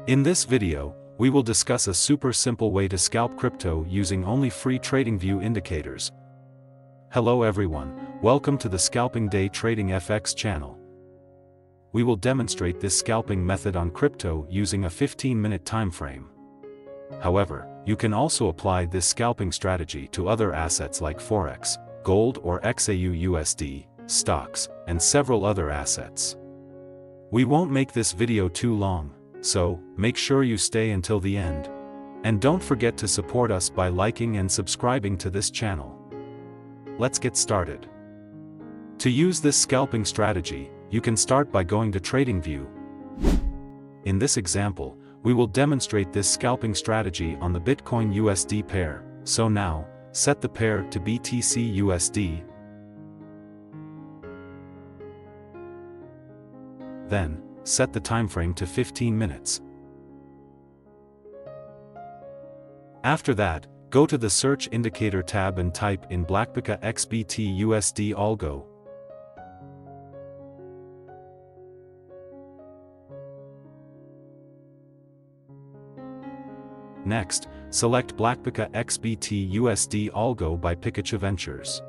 In this video, we will discuss a super simple way to scalp crypto using only free Tradingview indicators. Hello everyone, welcome to the Scalping Day Trading FX channel. We will demonstrate this scalping method on crypto using a 15-minute time frame. However, you can also apply this scalping strategy to other assets like forex, gold or XBTUSD, stocks, and several other assets. We won't make this video too long, so make sure you stay until the end. And don't forget to support us by liking and subscribing to this channel. Let's get started. To use this scalping strategy, you can start by going to Tradingview. In this example, we will demonstrate this scalping strategy on the Bitcoin USD pair, so now, set the pair to BTC USD. Then, set the timeframe to 15 minutes. After that, go to the Search Indicator tab and type in Blackpika XBTUSD Algo. Next, select Blackpika XBTUSD Algo by Pikachu Ventures.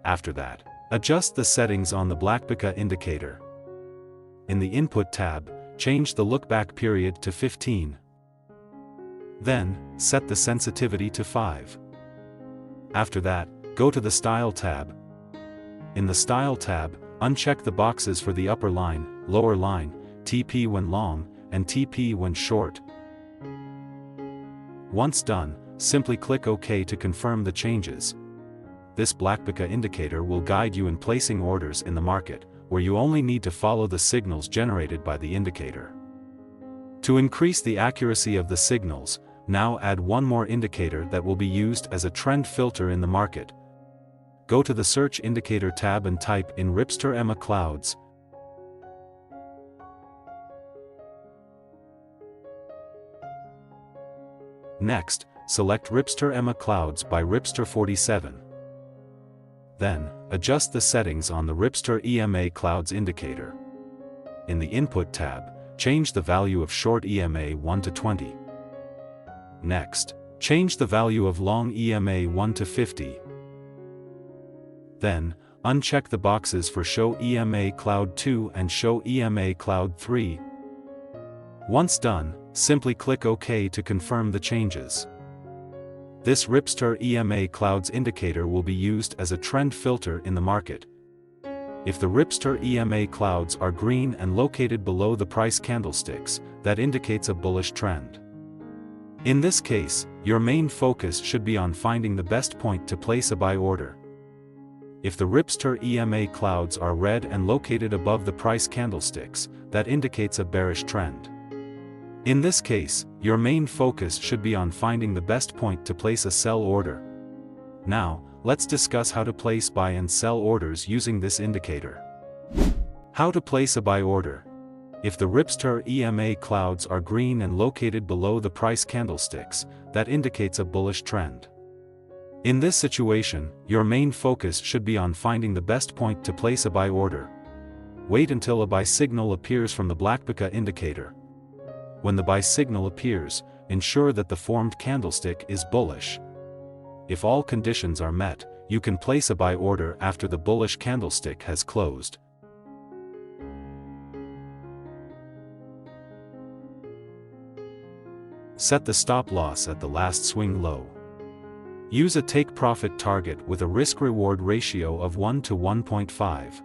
After that, adjust the settings on the Blackpika indicator. In the Input tab, change the lookback period to 15. Then, set the sensitivity to 5. After that, go to the Style tab. In the Style tab, uncheck the boxes for the upper line, lower line, TP when long, and TP when short. Once done, simply click OK to confirm the changes. This Blackpika indicator will guide you in placing orders in the market, where you only need to follow the signals generated by the indicator. To increase the accuracy of the signals, now add one more indicator that will be used as a trend filter in the market. Go to the Search Indicator tab and type in Ripster EMA Clouds. Next, select Ripster EMA Clouds by Ripster 47. Then, adjust the settings on the Ripster EMA Clouds indicator. In the Input tab, change the value of short EMA 1 to 20. Next, change the value of long EMA 1 to 50. Then, uncheck the boxes for Show EMA Cloud 2 and Show EMA Cloud 3. Once done, simply click OK to confirm the changes. This Ripster EMA Clouds indicator will be used as a trend filter in the market. If the Ripster EMA Clouds are green and located below the price candlesticks, that indicates a bullish trend. In this case, your main focus should be on finding the best point to place a buy order. If the Ripster EMA Clouds are red and located above the price candlesticks, that indicates a bearish trend. In this case, your main focus should be on finding the best point to place a sell order. Now, let's discuss how to place buy and sell orders using this indicator. How to place a buy order. If the Ripster EMA Clouds are green and located below the price candlesticks, that indicates a bullish trend. In this situation, your main focus should be on finding the best point to place a buy order. Wait until a buy signal appears from the Blackpika indicator. When the buy signal appears, ensure that the formed candlestick is bullish. If all conditions are met, you can place a buy order after the bullish candlestick has closed. Set the stop loss at the last swing low. Use a take profit target with a risk-reward ratio of 1 to 1.5.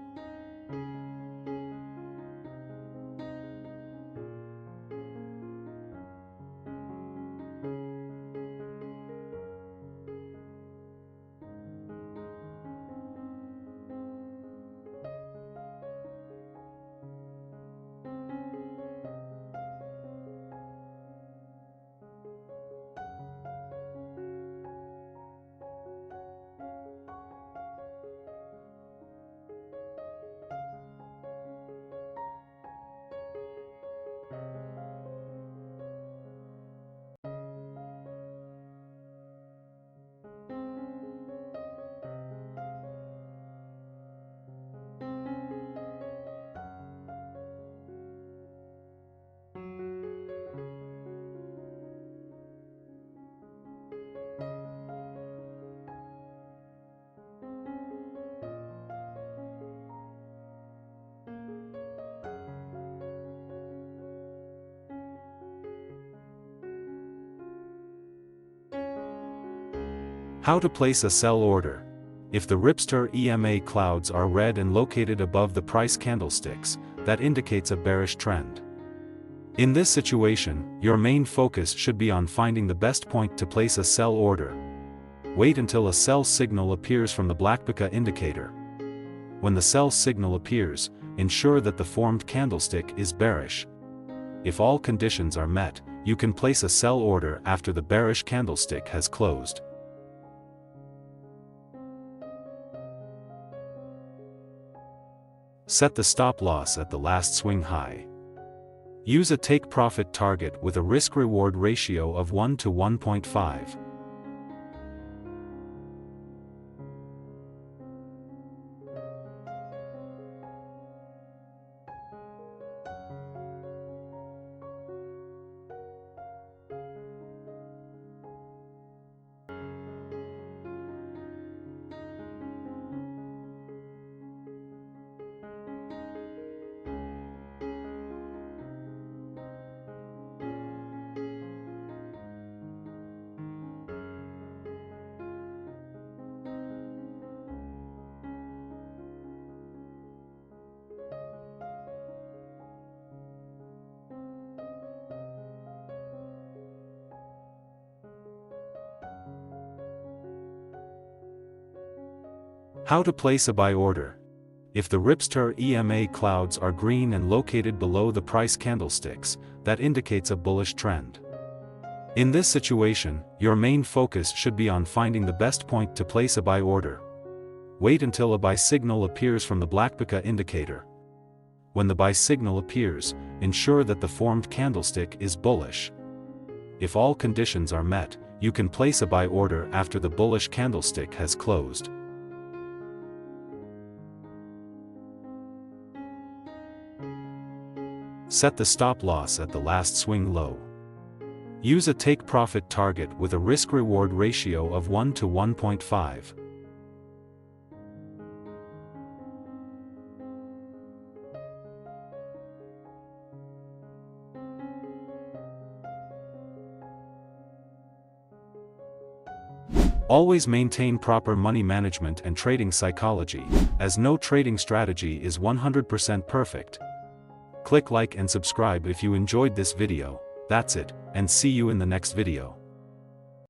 How to place a sell order. If the Ripster EMA clouds are red and located above the price candlesticks, that indicates a bearish trend. In this situation, your main focus should be on finding the best point to place a sell order. Wait until a sell signal appears from the Blackpika indicator. When the sell signal appears, ensure that the formed candlestick is bearish. If all conditions are met, you can place a sell order after the bearish candlestick has closed. Set the stop loss at the last swing high. Use a take-profit target with a risk-reward ratio of 1 to 1.5. How to place a buy order. If the Ripster EMA clouds are green and located below the price candlesticks, that indicates a bullish trend. In this situation, your main focus should be on finding the best point to place a buy order. Wait until a buy signal appears from the Blackpika indicator. When the buy signal appears, ensure that the formed candlestick is bullish. If all conditions are met, you can place a buy order after the bullish candlestick has closed. Set the stop loss at the last swing low. Use a take-profit target with a risk-reward ratio of 1 to 1.5. Always maintain proper money management and trading psychology, as no trading strategy is 100% perfect. Click like and subscribe if you enjoyed this video. That's it, and see you in the next video.